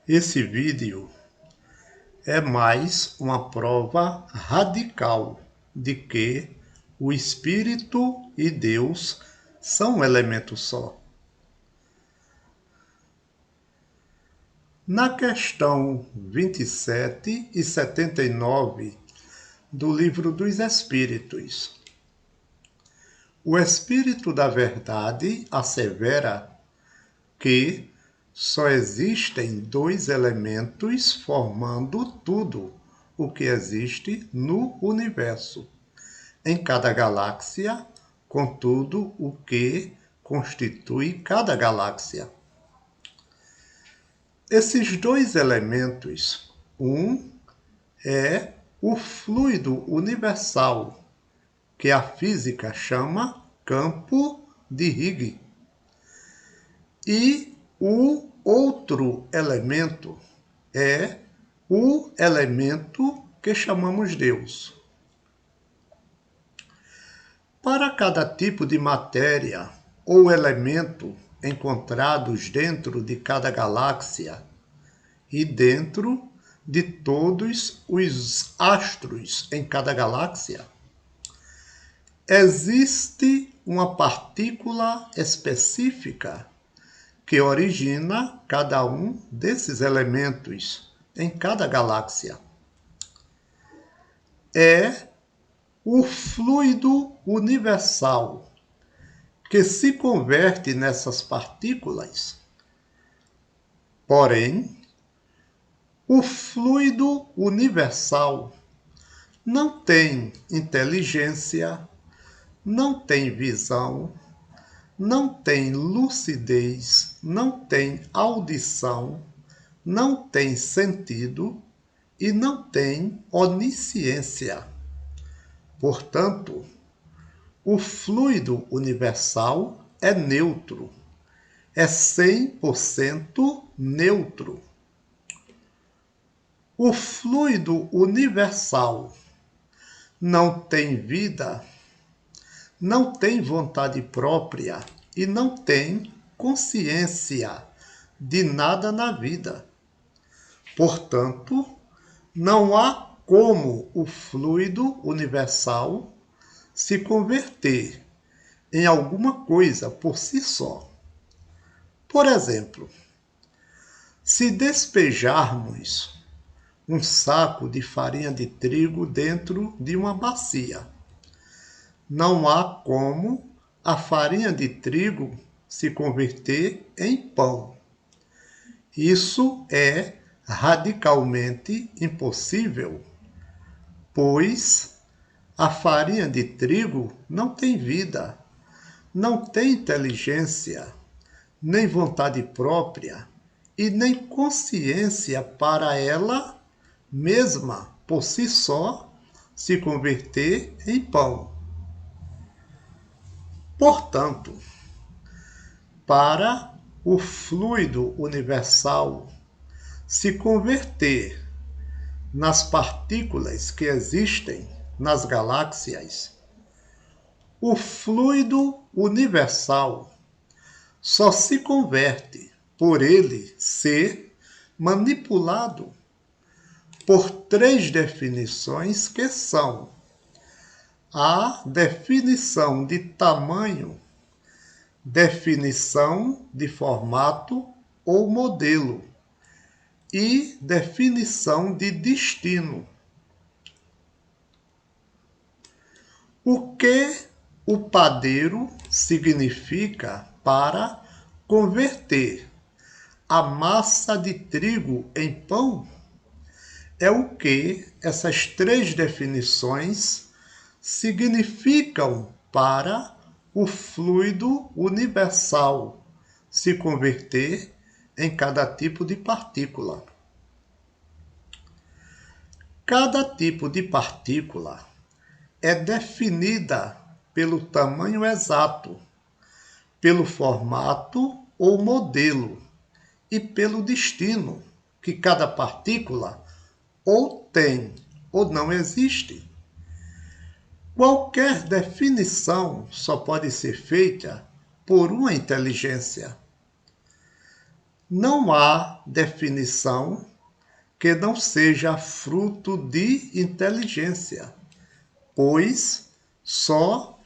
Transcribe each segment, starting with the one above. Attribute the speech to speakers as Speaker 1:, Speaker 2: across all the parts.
Speaker 1: Esse vídeo é mais uma prova radical de que o Espírito e Deus são um elemento só. Na questão 27 e 79 do Livro dos Espíritos, o Espírito da Verdade assevera que só existem dois elementos formando tudo o que existe no universo, em cada galáxia, com tudo o que constitui cada galáxia. Esses dois elementos, um é o fluido universal, que a física chama campo de Higgs, e o outro elemento é o elemento que chamamos Deus. Para cada tipo de matéria ou elemento encontrados dentro de cada galáxia e dentro de todos os astros em cada galáxia, existe uma partícula específica que origina cada um desses elementos em cada galáxia. É o fluido universal que se converte nessas partículas. Porém, o fluido universal não tem inteligência, não tem visão, não tem lucidez, não tem audição, não tem sentido e não tem onisciência. Portanto, o fluido universal é neutro, é 100% neutro. O fluido universal não tem vida, não tem vontade própria e não tem consciência de nada na vida. Portanto, não há como o fluido universal se converter em alguma coisa por si só. Por exemplo, se despejarmos um saco de farinha de trigo dentro de uma bacia, não há como a farinha de trigo se converter em pão. Isso é radicalmente impossível, pois a farinha de trigo não tem vida, não tem inteligência, nem vontade própria e nem consciência para ela mesma, por si só, se converter em pão. Portanto, para o fluido universal se converter nas partículas que existem nas galáxias, o fluido universal só se converte por ele ser manipulado por três definições que são a definição de tamanho, definição de formato ou modelo e definição de destino. O que o padeiro significa para converter a massa de trigo em pão? É o que essas três definições significam para o fluido universal se converter em cada tipo de partícula. Cada tipo de partícula é definida pelo tamanho exato, pelo formato ou modelo e pelo destino que cada partícula ou tem ou não existe. Qualquer definição só pode ser feita por uma inteligência. não há definição que não seja fruto de inteligência, pois só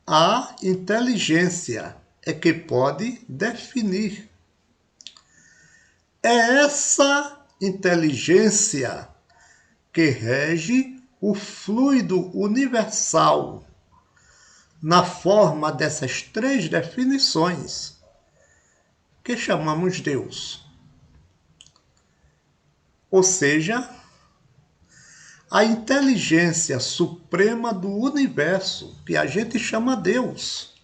Speaker 1: a inteligência é que pode definir. É essa inteligência que rege o fluido universal na forma dessas três definições que chamamos Deus. Ou seja, a inteligência suprema do universo, que a gente chama Deus,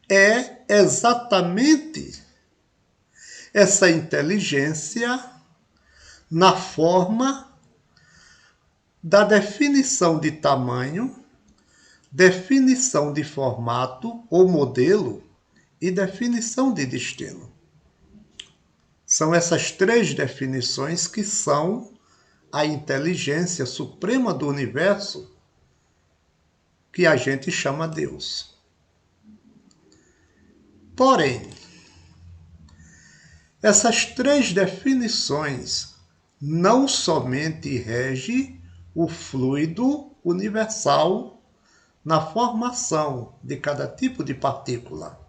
Speaker 1: é exatamente essa inteligência na forma da definição de tamanho, definição de formato ou modelo e definição de destino. São essas três definições que são a inteligência suprema do universo, que a gente chama Deus. Porém, essas três definições não somente regem o fluido universal na formação de cada tipo de partícula,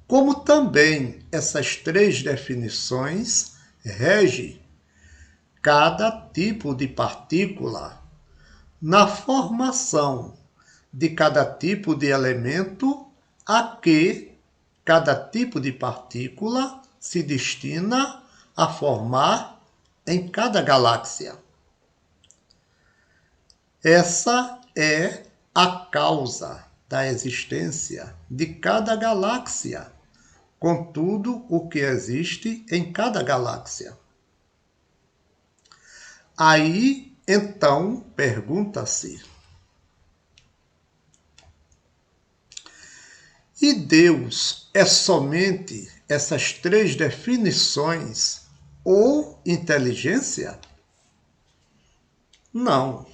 Speaker 1: como também essas três definições regem cada tipo de partícula na formação de cada tipo de elemento a que cada tipo de partícula se destina a formar em cada galáxia. Essa é a causa da existência de cada galáxia, com tudo o que existe em cada galáxia. Aí, então, pergunta-se: e Deus é somente essas três definições ou inteligência? Não.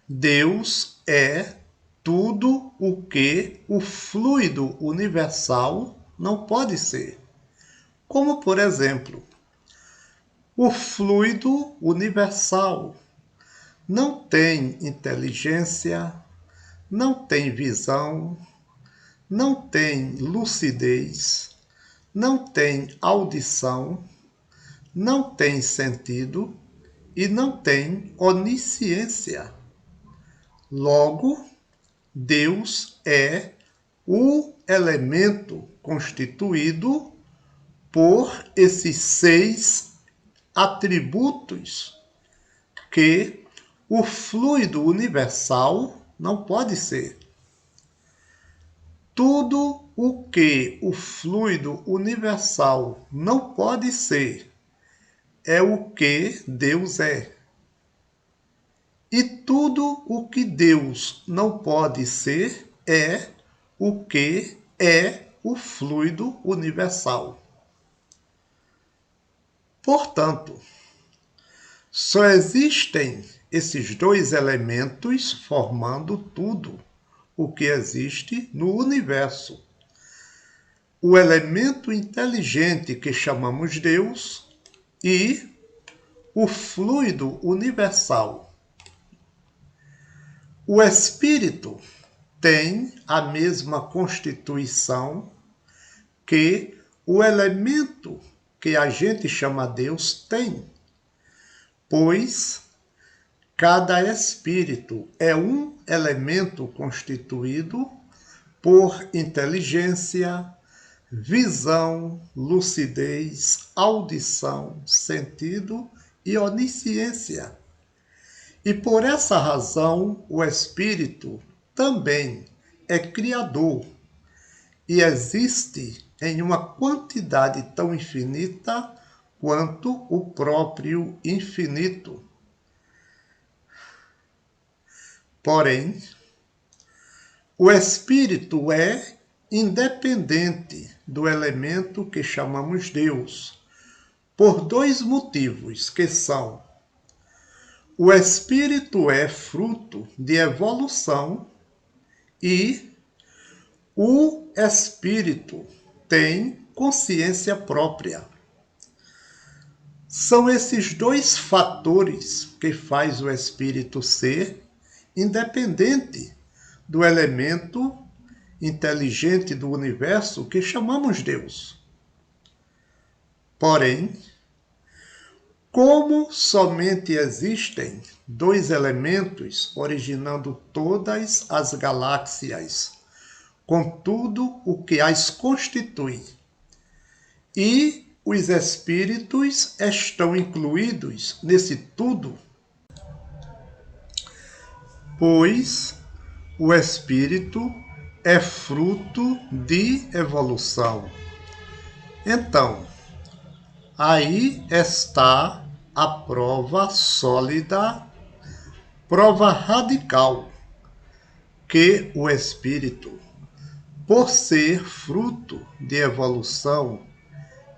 Speaker 1: Deus é tudo o que o fluido universal não pode ser. Como, por exemplo, o fluido universal não tem inteligência, não tem visão, não tem lucidez, não tem audição, não tem sentido e não tem onisciência. Logo, Deus é o elemento constituído por esses 6 atributos que o fluido universal não pode ser. Tudo o que o fluido universal não pode ser é o que Deus é. E tudo o que Deus não pode ser é o que é o fluido universal. Portanto, só existem esses 2 elementos formando tudo o que existe no universo. O elemento inteligente que chamamos Deus e o fluido universal. O espírito tem a mesma constituição que o elemento que a gente chama Deus tem, pois cada espírito é um elemento constituído por inteligência, visão, lucidez, audição, sentido e onisciência. E por essa razão, o espírito também é criador e existe em uma quantidade tão infinita quanto o próprio infinito. Porém, o espírito é independente do elemento que chamamos Deus, por 2 motivos, que são: o espírito é fruto de evolução e o espírito tem consciência própria. São esses dois fatores que faz o espírito ser independente do elemento inteligente do universo que chamamos Deus. Porém, como somente existem dois elementos originando todas as galáxias, com tudo o que as constitui, e os espíritos estão incluídos nesse tudo, pois o espírito é fruto de evolução. Então, aí está a prova sólida, prova radical, que o espírito, por ser fruto de evolução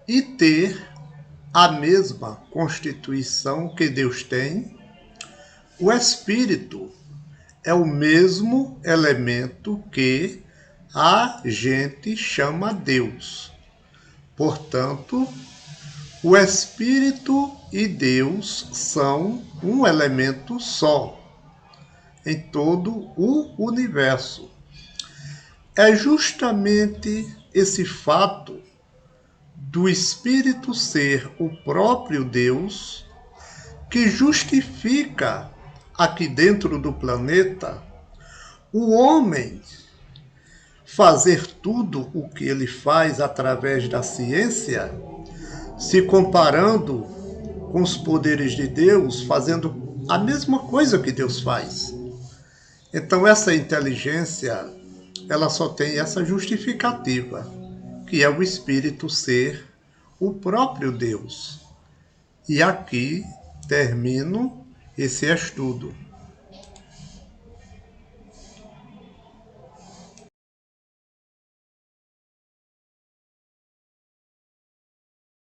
Speaker 1: e ter a mesma constituição que Deus tem, o espírito é o mesmo elemento que a gente chama Deus. Portanto, o espírito e Deus são um elemento só em todo o universo. É justamente esse fato do espírito ser o próprio Deus que justifica aqui dentro do planeta o homem fazer tudo o que ele faz através da ciência, se comparando com os poderes de Deus, fazendo a mesma coisa que Deus faz. Então essa inteligência, ela só tem essa justificativa, que é o espírito ser o próprio Deus. E aqui termino esse estudo.